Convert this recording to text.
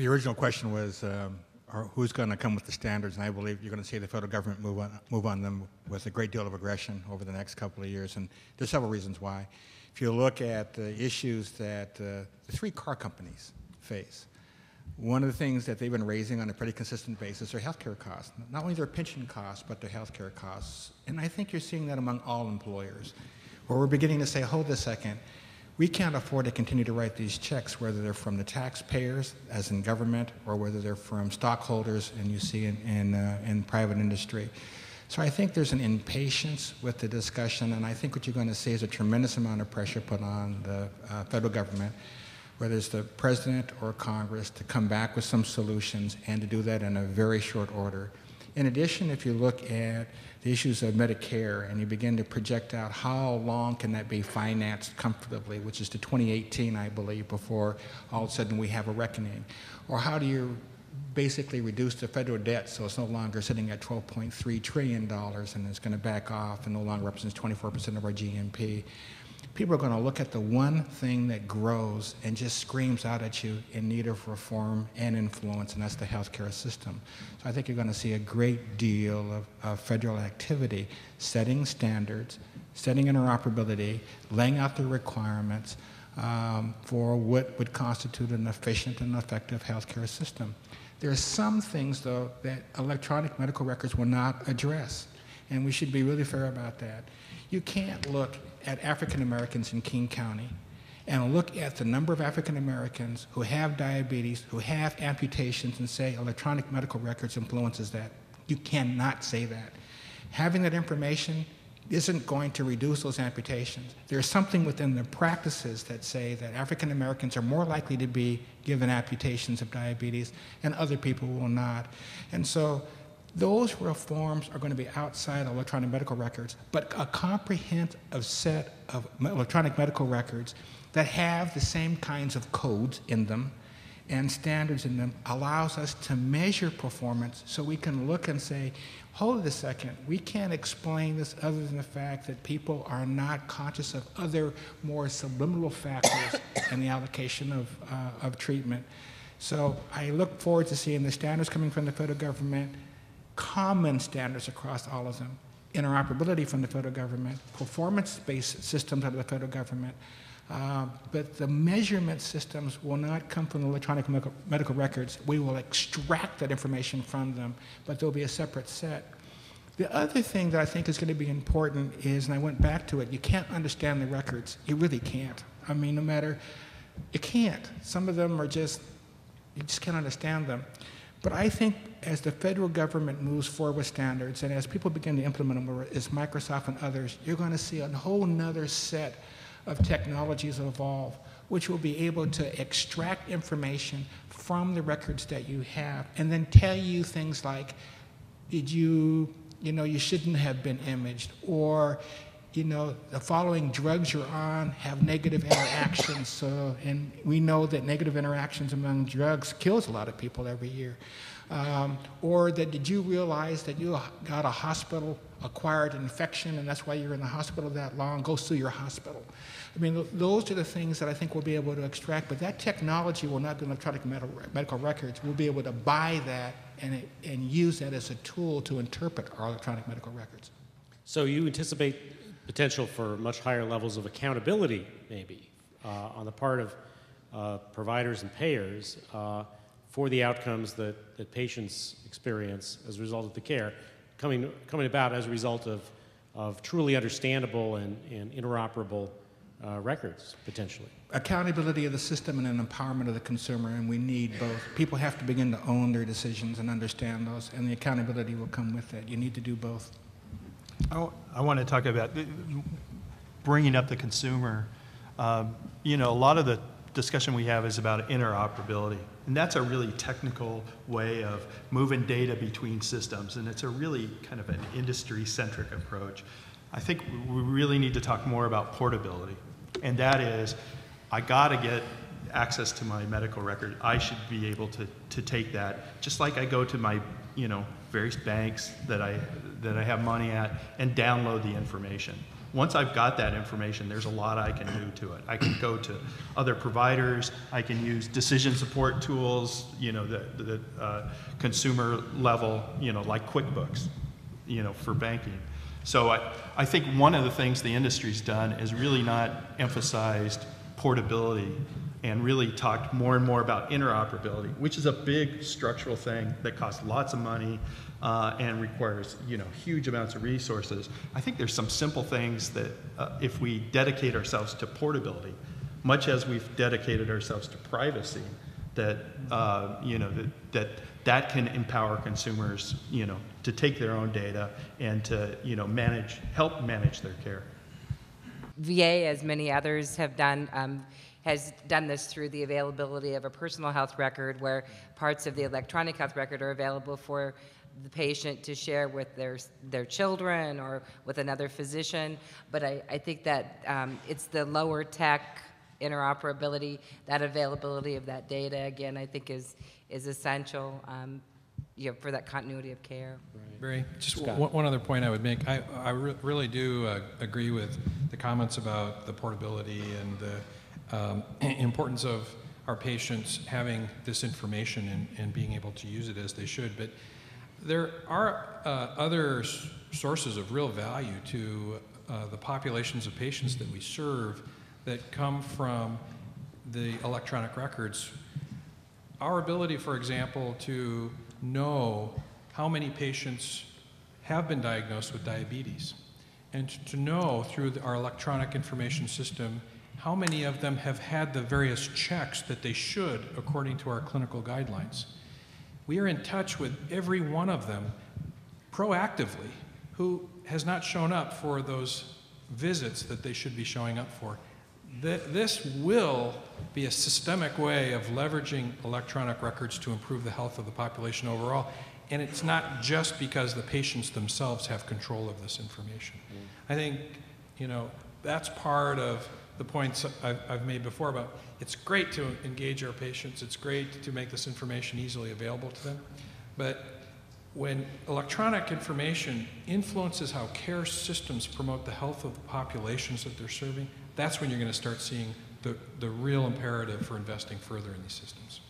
The original question was who's going to come with the standards, and I believe you're going to see the federal government move on them with a great deal of aggression over the next couple of years, and there's several reasons why. If you look at the issues that the three car companies face, one of the things that they've been raising on a pretty consistent basis are healthcare costs. Not only their pension costs, but their healthcare costs. And I think you're seeing that among all employers, where we're beginning to say, hold a second, we can't afford to continue to write these checks, whether they're from the taxpayers, as in government, or whether they're from stockholders, and you see in private industry. So I think there's an impatience with the discussion, and I think what you're going to see is a tremendous amount of pressure put on the federal government, whether it's the president or Congress, to come back with some solutions and to do that in a very short order. In addition, if you look at the issues of Medicare and you begin to project out how long can that be financed comfortably, which is to 2018, I believe, before all of a sudden we have a reckoning. Or how do you basically reduce the federal debt so it's no longer sitting at $12.3 trillion and it's going to back off and no longer represents 24% of our GNP. People are going to look at the one thing that grows and just screams out at you in need of reform and influence, and that's the healthcare system. So I think you're going to see a great deal of federal activity, setting standards, setting interoperability, laying out the requirements for what would constitute an efficient and effective healthcare system. There are some things, though, that electronic medical records will not address, and we should be really fair about that. You can't look at African Americans in King County and look at the number of African Americans who have diabetes, who have amputations, and say electronic medical records influences that. You cannot say that. Having that information isn't going to reduce those amputations. There's something within the practices that say that African Americans are more likely to be given amputations of diabetes and other people will not. And so those reforms are going to be outside electronic medical records, but a comprehensive set of electronic medical records that have the same kinds of codes in them and standards in them allows us to measure performance so we can look and say, hold it a second, we can't explain this other than the fact that people are not conscious of other more subliminal factors in the allocation of treatment. So I look forward to seeing the standards coming from the federal government, common standards across all of them, interoperability from the federal government, performance-based systems out of the federal government, but the measurement systems will not come from the electronic medical records. We will extract that information from them, but there'll be a separate set. The other thing that I think is going to be important is, and I went back to it, you can't understand the records. You really can't. I mean, no matter, you can't. Some of them are just, you just can't understand them. But I think as the federal government moves forward with standards and as people begin to implement them, as Microsoft and others, you're going to see a whole nother set of technologies evolve, which will be able to extract information from the records that you have and then tell you things like, you shouldn't have been imaged, or, the following drugs you're on have negative interactions, and we know that negative interactions among drugs kills a lot of people every year. Or that did you realize that you got a hospital-acquired infection and that's why you're in the hospital that long? Go sue your hospital. I mean, those are the things that I think we'll be able to extract, but that technology will not be electronic medical records. We'll be able to buy that and use that as a tool to interpret our electronic medical records. So you anticipate potential for much higher levels of accountability, maybe, on the part of providers and payers for the outcomes that patients experience as a result of the care, coming about as a result of truly understandable and interoperable records, potentially. Accountability of the system and an empowerment of the consumer, and we need both. People have to begin to own their decisions and understand those, and the accountability will come with it. You need to do both. I want to talk about bringing up the consumer. A lot of the discussion we have is about interoperability, and that's a really technical way of moving data between systems, and it's a really kind of an industry-centric approach. I think we really need to talk more about portability, and that is, I got to get access to my medical record. I should be able to take that, just like I go to my various banks that I have money at and download the information. Once I've got that information, there's a lot I can do to it. I can go to other providers. I can use decision support tools, the consumer level, like QuickBooks, for banking. So I think one of the things the industry's done is really not emphasized portability and really talked more and more about interoperability, which is a big structural thing that costs lots of money and requires huge amounts of resources. I think there's some simple things that if we dedicate ourselves to portability, much as we've dedicated ourselves to privacy, that that can empower consumers to take their own data and to help manage their care. VA, as many others have done, has done this through the availability of a personal health record, where parts of the electronic health record are available for the patient to share with their children or with another physician. But I think that it's the lower tech interoperability, that availability of that data, again, I think is essential for that continuity of care. Right. Barry, just one other point I would make. I really do agree with the comments about the portability and the importance of our patients having this information and being able to use it as they should. But there are other sources of real value to the populations of patients that we serve that come from the electronic records. Our ability, for example, to know how many patients have been diagnosed with diabetes, and to know through our electronic information system how many of them have had the various checks that they should according to our clinical guidelines. We are in touch with every one of them proactively who has not shown up for those visits that they should be showing up for. This will be a systemic way of leveraging electronic records to improve the health of the population overall. And it's not just because the patients themselves have control of this information. I think, that's part of the points I've made before about it's great to engage our patients. It's great to make this information easily available to them. But when electronic information influences how care systems promote the health of the populations that they're serving, that's when you're going to start seeing the real imperative for investing further in these systems.